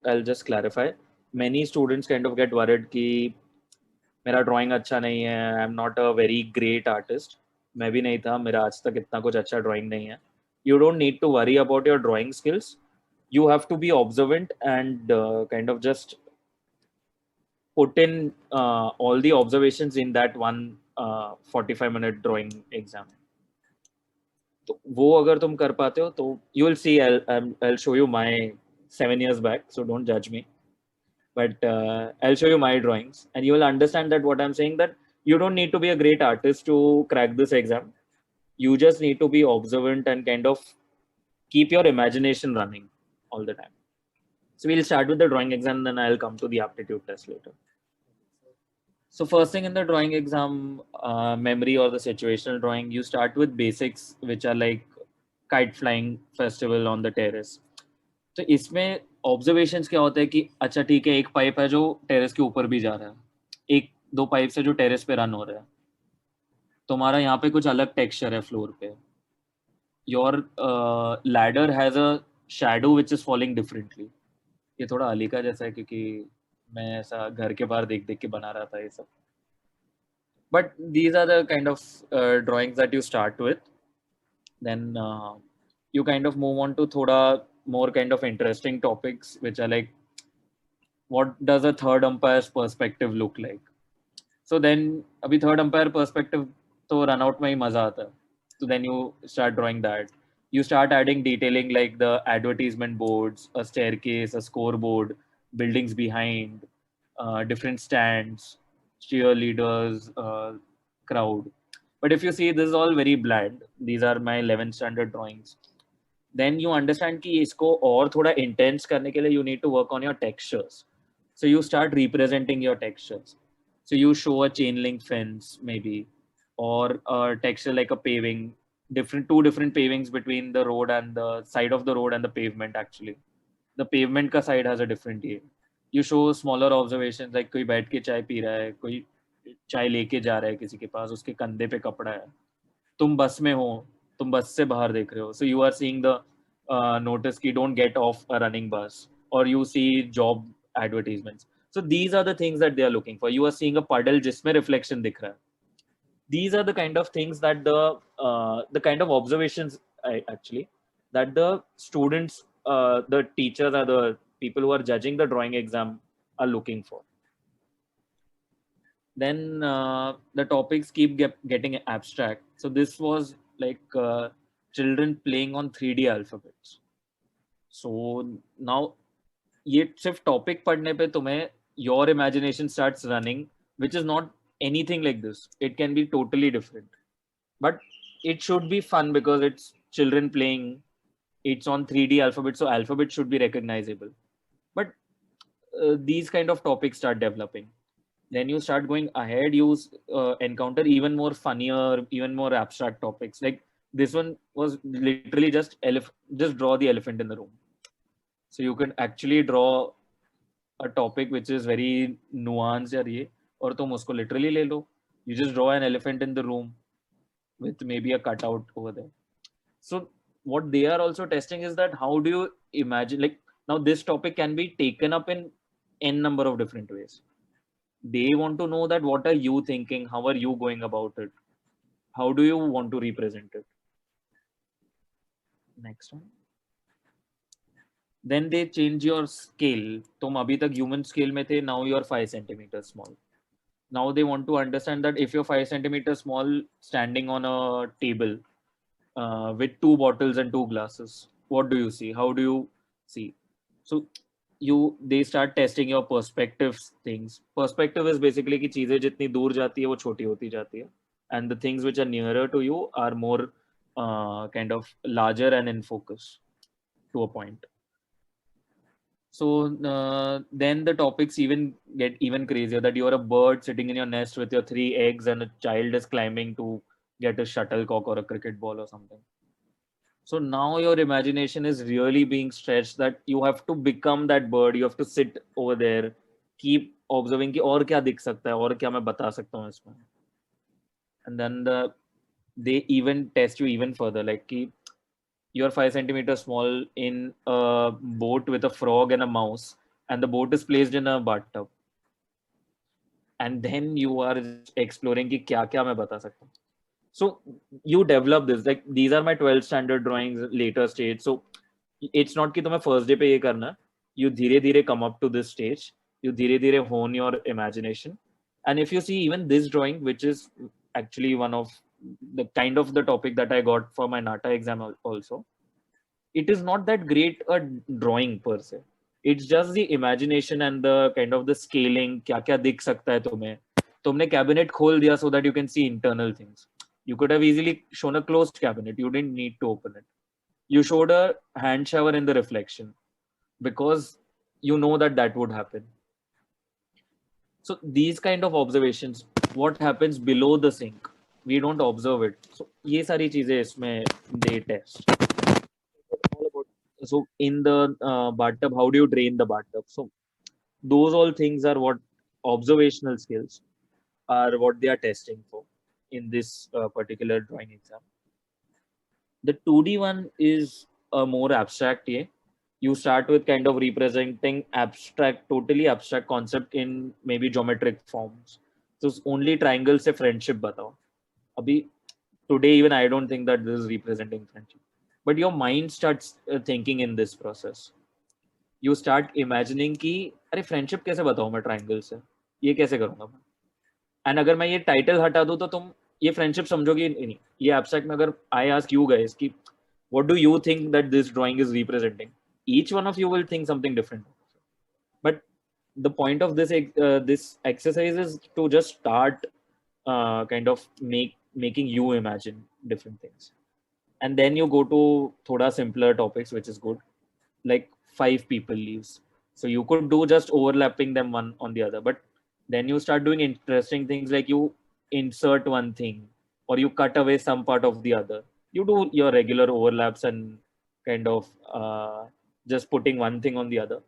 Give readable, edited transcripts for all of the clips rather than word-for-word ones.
I'll just clarify. Many students kind of get worried कि मेरा drawing अच्छा नहीं है, I'm not a very great artist. मैं भी नहीं था, मेरा आज तक इतना कुछ अच्छा drawing नहीं है. You don't need to worry about your drawing skills. You have to be observant and kind of just put in all the observations in that one 45-minute drawing exam. तो वो अगर तुम कर पाते हो तो you will see. I'll show you my 7 years back, so don't judge me. But I'll show you my drawings, and you will understand that what I'm saying, that you don't need to be a great artist to crack this exam. You just need to be observant and kind of keep your imagination running all the time. So we'll start with the drawing exam, then I'll come to the aptitude test later. So first thing in the drawing exam, memory or the situational drawing, you start with basics, which are like kite flying festival on the terrace. तो इसमें observations क्या होता है कि अच्छा ठीक है, एक पाइप है जो टेरेस के ऊपर भी जा रहा है, एक दो पाइप से जो टेरेस पे रन हो रहा है, तुम्हारा यहाँ पे कुछ अलग टेक्सचर है फ्लोर पे. Your ladder has a shadow which is falling differently. ये थोड़ा अली का जैसा है क्योंकि मैं ऐसा घर के बाहर देख देख के बना रहा था ये सब. But these are the kind of drawings that you start with. Then you kind of move on to thoda more kind of interesting topics, which are like, what does a third umpire's perspective look like? So then abhi third umpire perspective to run out mein hi maza aata hai. So then you start drawing that. You start adding detailing like the advertisement boards, a staircase, a scoreboard, buildings behind, different stands, cheerleaders, crowd. But if you see, this is all very bland. These are my 11th standard drawings. Then you understand कि इसको और थोड़ा intense करने के लिए you need to work on your textures. So you start representing your textures. So you show a chain link fence maybe, or a texture like a paving, two different pavings between the road and the side of the road and the pavement. Actually, the pavement का side has a different ये. You show smaller observations like कोई बैठ के चाय P रहा है, कोई चाय लेके जा रहा है किसी के पास, उसके कंधे पे कपड़ा है, तुम बस में हो, तुम बस से बाहर देख रहे हो, so you are seeing the notice की don't get off a running bus, और you see job advertisements. So these are the things that they are looking for. You are seeing a puddle जिसमें reflection दिख रहा है. These are the kind of things that the kind of observations actually that the students, the teachers, are the people who are judging the drawing exam are looking for. Then the topics keep getting abstract. So this was like children playing on 3D alphabets. So now ये सिर्फ topic पढ़ने पे तुम्हें your imagination starts running, which is not anything like this. It can be totally different, but it should be fun because it's children playing. It's on 3D alphabet, so alphabet should be recognizable. But these kind of topics start developing. Then you start going ahead, you encounter even more funnier, even more abstract topics. Like this one was literally just draw the elephant in the room. So you can actually draw a topic which is very nuanced यार ये, और तुम उसको literally ले लो. You just draw an elephant in the room with maybe a cutout over there. So what they are also testing is that how do you imagine, like now this topic can be taken up in n number of different ways. They want to know that what are you thinking, how are you going about it, how do you want to represent it. Next one. Then they change your scale. तुम अभी तक human scale में थे, now you are 5 centimeters small. Now they want to understand that if you're 5 centimeters small standing on a table with 2 bottles and 2 glasses, what do you see? How do you see? So they start testing your perspective things. Perspective is basically कि चीजें जितनी दूर जाती है वो छोटी होती जाती है, and the things which are nearer to you are more kind of larger and in focus to a point. So then the topics even get even crazier, that you're a bird sitting in your nest with your 3 eggs and a child is climbing to get a shuttlecock or a cricket ball or something. So now your imagination is really being stretched, that you have to become that bird. You have to sit over there, keep observing कि और क्या दिख सकता है, और क्या मैं बता सकता हूँ इसमें. And then they even test you even further, like कि you're 5 centimeters small in a boat with a frog and a mouse. and the boat is placed in a bathtub, and then you are just exploring कि क्या क्या मैं बता सकता हूँ. So you develop this, like these are my 12th standard drawings later stage. So it's not कि तुम्हें first day पे ये करना. You धीरे धीरे come up to this stage. You धीरे धीरे hone your imagination. And if you see even this drawing, which is actually one of the kind of the topic that I got for my NATA exam also, it is not that great a drawing per se. It's just the imagination and the kind of the scaling. क्या क्या दिख सकता है तुम्हें. तुमने cabinet खोल दिया so that you can see internal things. You could have easily shown a closed cabinet. You didn't need to open it. You showed a hand shower in the reflection because you know that that would happen. So these kind of observations, what happens below the sink, we don't observe it. So ये सारी चीजें इसमें they test. So in the bathtub, how do you drain the bathtub? So those all things are what observational skills are what they are testing for in this particular drawing exam. The 2D one is a more abstract. You start with kind of representing abstract, totally abstract concept in maybe geometric forms. So only triangle से friendship बताओ. अभी today even I don't think that this is representing friendship. But your mind starts thinking in this process. You start imagining कि अरे friendship कैसे बताऊँ मैं triangle से? ये कैसे करूँगा मैं? And अगर मैं ये title हटा दूँ तो तुम ये friendship समझोगे नहीं. ये abstract में अगर I ask you guys कि what do you think that this drawing is representing? Each one of you will think something different. But the point of this exercise is to just start kind of making you imagine different things. And then you go to thoda simpler topics, which is good, like 5 people leaves. So you could do just overlapping them one on the other, but then you start doing interesting things like you insert one thing or you cut away some part of the other. You do your regular overlaps and kind of just putting one thing on the other.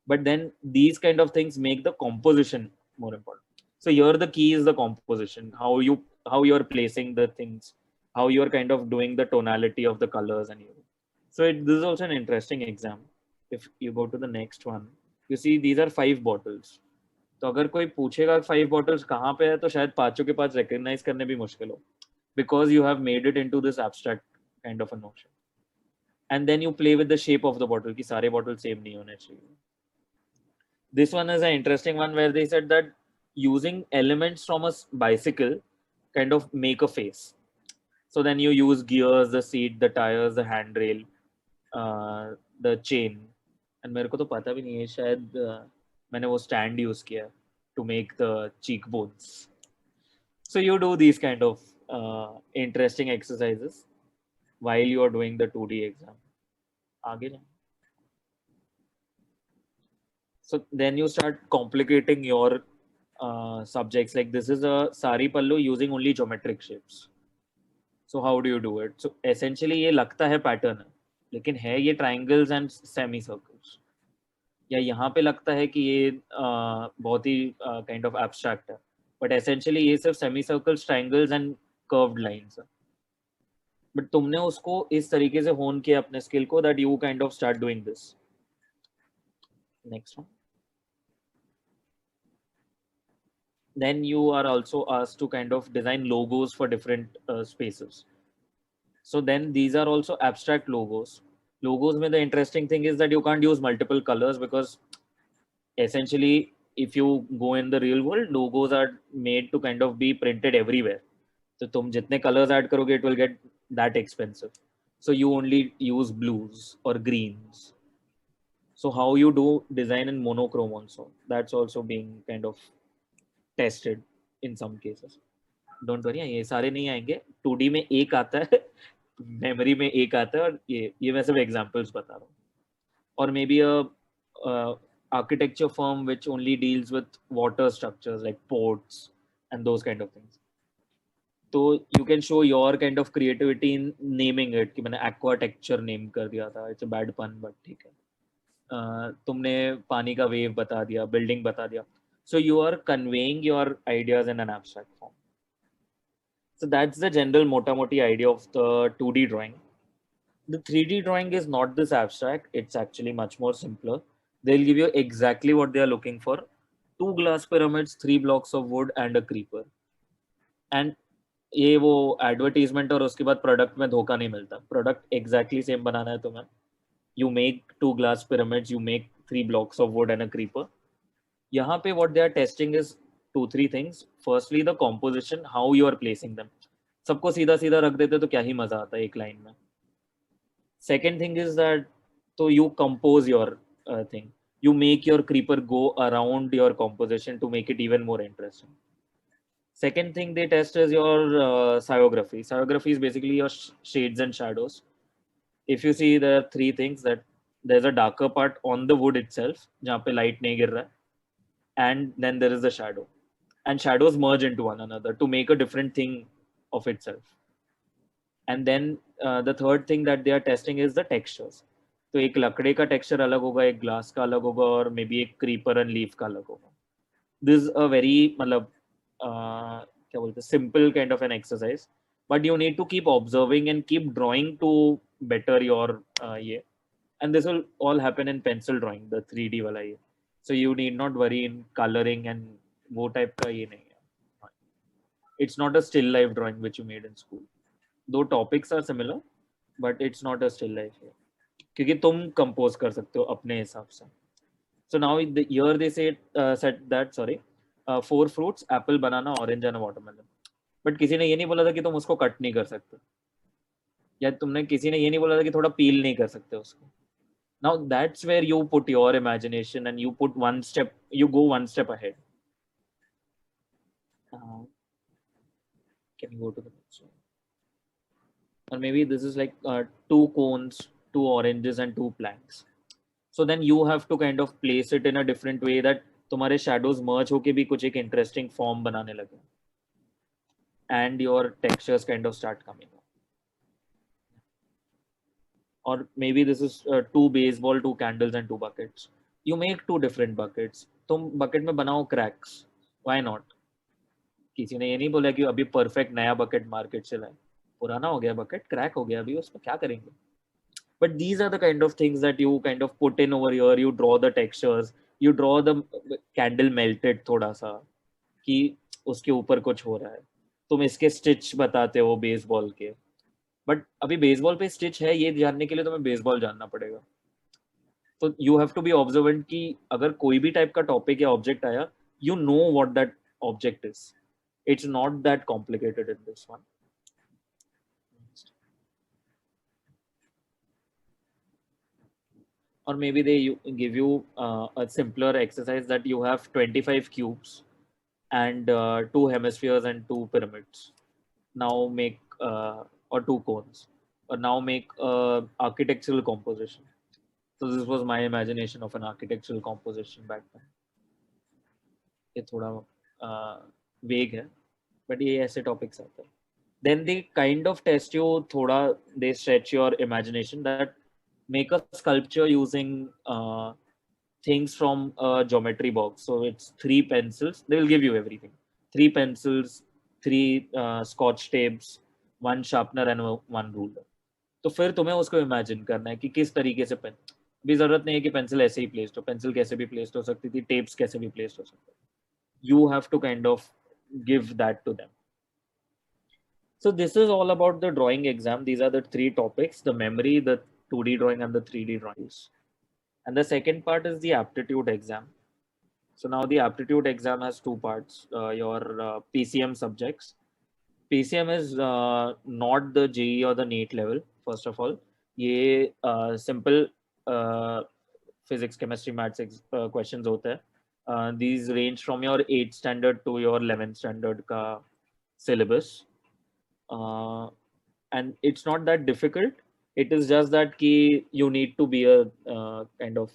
But then these kind of things make the composition more important. So here the key is the composition, how you're placing the things, how you're kind of doing the tonality of the colors and everything. So this is also an interesting exam. If you go to the next one, you see these are 5 bottles. तो अगर कोई पूछेगा 5 bottles कहाँ पे है तो शायद पांचों के पास recognize करने भी मुश्किल हो, because you have made it into this abstract kind of a notion. And then you play with the shape of the bottle कि सारे bottle same नहीं होने चाहिए. This one is an interesting one where they said that using elements from a bicycle kind of make a face. So then you use gears, the seat, the tires, the handrail, the chain. And मेरे को तो पता भी नहीं है, शायद मैंने वो stand use किया to make the cheekbones. So you do these kind of interesting exercises while you are doing the 2D exam. आगे जाएं. So then you start complicating your subjects. Like this is a sari pallu using only geometric shapes. So how do you do it? So essentially ये लगता है pattern है, लेकिन है ये triangles and semicircles. या यहाँ पे लगता है कि ये बहुत ही kind of abstract है, but essentially ये सिर्फ semicircles, triangles and curved lines है. But तुमने उसको इस तरीके से hone किया अपने skill को that you kind of start doing this. Next one. Then you are also asked to kind of design logos for different spaces. So then these are also abstract logos. Logos में the interesting thing is that you can't use multiple colors because essentially if you go in the real world, logos are made to kind of be printed everywhere. So तुम जितने colors add करोगे, it will get that expensive. So you only use blues or greens. So how you do design in monochrome also, that's also being kind of tested in some cases. Don't worry, ये सारे नहीं आएंगे. 2D में एक आता है, memory में एक आता है, और ये मैं सिर्फ examples बता रहा हूँ. Or maybe a architecture firm which only deals with water structures like ports and those kind of things. So you can show your kind of creativity in naming it. कि मैंने aquatecture name कर दिया था. It's a bad pun, but ठीक है. तुमने पानी का wave बता दिया, building बता दिया. So you are conveying your ideas in an abstract form. So that's the general mota-moti idea of the 2D drawing. The 3D drawing is not this abstract. It's actually much more simpler. They'll give you exactly what they are looking for. 2 glass pyramids, 3 blocks of wood and a creeper. And ये वो advertisement और उसके बाद product में धोखा नहीं मिलता. Product exactly same बनाना है तुम्हें. You make 2 glass pyramids, you make 3 blocks of wood and a creeper. यहाँ पे what they are testing is 2-3 things. Firstly, the composition, how you are placing them. सबको सीधा सीधा रख देते तो क्या ही मजा आता है एक लाइन में. Second thing is that so you compose your thing. You make your creeper go around your composition to make it even more interesting. Second thing they test is your sciography. Sciography is basically your shades and shadows. If you see, there are 3 things: that there's a darker part on the wood itself, जहाँ पे light नहीं गिर रहा है, and then there is the shadow. And shadows merge into one another to make a different thing of itself. And then the third thing that they are testing is the textures. तो एक लकड़े का texture अलग होगा, एक glass का अलग होगा, और maybe एक creeper and leaf का अलग होगा. This is a very मतलब क्या बोलते हैं, simple kind of an exercise, but you need to keep observing and keep drawing to better your ये. And this will all happen in pencil drawing, the 3D वाला ये. So you need not worry in coloring and वो type का ये नहीं है. It's not a still life drawing which you made in school. Though topics are similar, but it's not a still life here. क्योंकि तुम compose कर सकते हो अपने हिसाब से. So now here they said that 4 fruits, apple, banana, orange and a watermelon. But किसी ने ये नहीं बोला था कि तुम उसको कट नहीं कर सकते, या तुमने किसी ने ये नहीं बोला था कि थोड़ा पील नहीं कर सकते उसको. Now that's where you put your imagination and you put you go one step ahead. Can you go to the next one? Or maybe this is like 2 cones, 2 oranges and 2 planks. So then you have to kind of place it in a different way that तुम्हारे shadows merge होके भी कुछ एक interesting form बनाने लगे. And your textures kind of start coming up. Or maybe this is 2 baseball, 2 candles and 2 buckets. You make 2 different buckets. तुम bucket में बनाओ cracks. Why not? किसी ने ये नहीं बोला कि अभी perfect नया bucket market से लाए. पुराना हो गया bucket, crack हो गया, अभी उसमें क्या करेंगे? But these are the kind of things that you kind of put in over here. You draw the textures, you draw the candle melted थोड़ा सा कि उसके ऊपर कुछ हो रहा है. तुम इसके स्टिच बताते हो बेसबॉल के, बट अभी बेसबॉल पे स्टिच है ये जानने के लिए तुम्हें बेसबॉल जानना पड़ेगा. तो you have to be observant कि अगर कोई भी टाइप का टॉपिक या ऑब्जेक्ट आया, you know what that object is. It's not that complicated in this one. Or maybe they give you a simpler exercise that you have 25 cubes and 2 hemispheres and 2 pyramids. Now make or 2 cones, or now make architectural composition. So this was my imagination of an architectural composition back then. ये थोड़ा vague है, but ये ऐसे topics आते हैं. Then they kind of test you थोड़ा, they stretch your imagination that make a sculpture using things from a geometry box. So it's 3 pencils. They will give you everything. 3 pencils, 3 scotch tapes, 1 sharpener and 1 ruler. तो फिर तुम्हें उसको imagine करना है कि किस तरीके से पेन. भी जरूरत नहीं है कि पेंसिल ऐसे ही प्लेस्ड हो. पेंसिल कैसे भी प्लेस्ड हो सकती थी, टेप्स कैसे भी प्लेस्ड हो सकते. You have to kind of give that to them. So this is all about the drawing exam. These are the 3 topics: the memory, the 2D drawing and the 3D drawings. And the second part is the aptitude exam. So now the aptitude exam has 2 parts. Your PCM subjects. PCM is not the JEE or the NEET level. First of all, ये simple physics, chemistry, maths questions होते हैं. These range from your 8th standard to your 11th standard का syllabus. And it's not that difficult. It is just that ki you need to be a kind of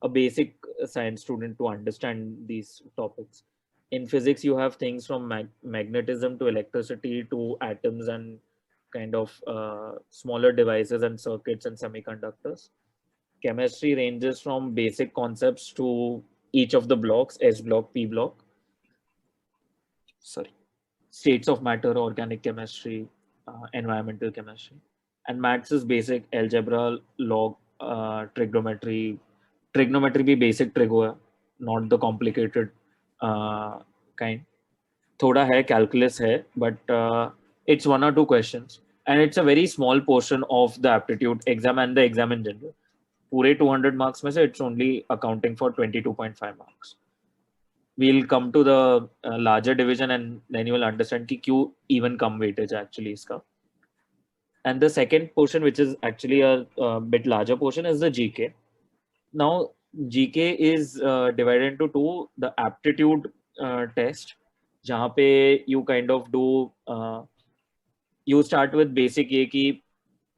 a basic science student to understand these topics. In physics, you have things from magnetism to electricity to atoms and kind of smaller devices and circuits and semiconductors. Chemistry ranges from basic concepts to each of the blocks: S block, P block. Sorry. States of matter, organic chemistry, environmental chemistry. And maths is basic algebra, log, trigonometry, trigonometry भी basic trigo है, not the complicated kind. थोड़ा है, calculus है, but it's 1 or 2 questions and it's a very small portion of the aptitude exam and the exam in general. पूरे 200 marks में से it's only accounting for 22.5 marks. we'll come to the larger division and then you will understand कि क्यों even कम weightage है actually इसका. And the second portion, which is actually a bit larger portion, is the GK. Now, GK is divided into two: the aptitude test, जहाँ पे you kind of do you start with basic ये कि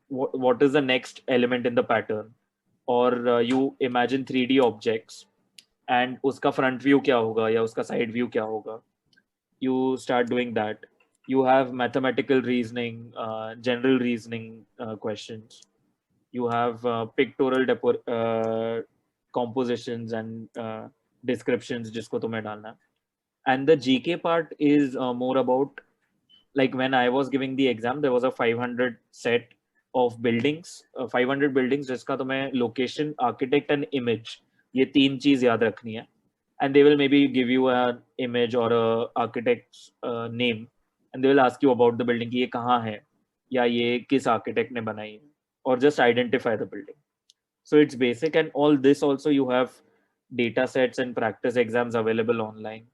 what is the next element in the pattern, or you imagine 3D objects and उसका front view क्या होगा या उसका side view क्या होगा. You start doing that. You have mathematical reasoning, general reasoning questions. You have pictorial compositions and descriptions जिसको तुम्हें डालना है. And the GK part is more about, like when I was giving the exam, there was a 500 set of buildings, 500 buildings जिसका तुम्हें location, architect and image, ये तीन चीज याद रखनी है. And they will maybe give you an image or a architect's name, and they will ask you about the building कि ये कहाँ है या ये किस architect ने बनाई है, or just identify the building. So it's basic, and all this also you have data sets and practice exams available online.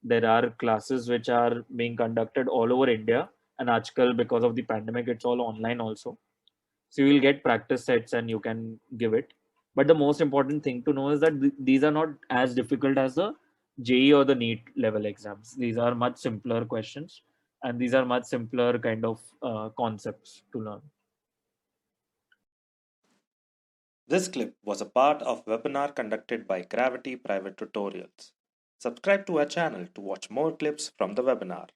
There are classes which are being conducted all over India, and आजकल because of the pandemic it's all online also. So you will get practice sets and you can give it. But the most important thing to know is that these are not as difficult as the JEE or the NEET level exams. These are much simpler questions, and these are much simpler kind of concepts to learn. This clip was a part of a webinar conducted by Gravity Private Tutorials. Subscribe to our channel to watch more clips from the webinar.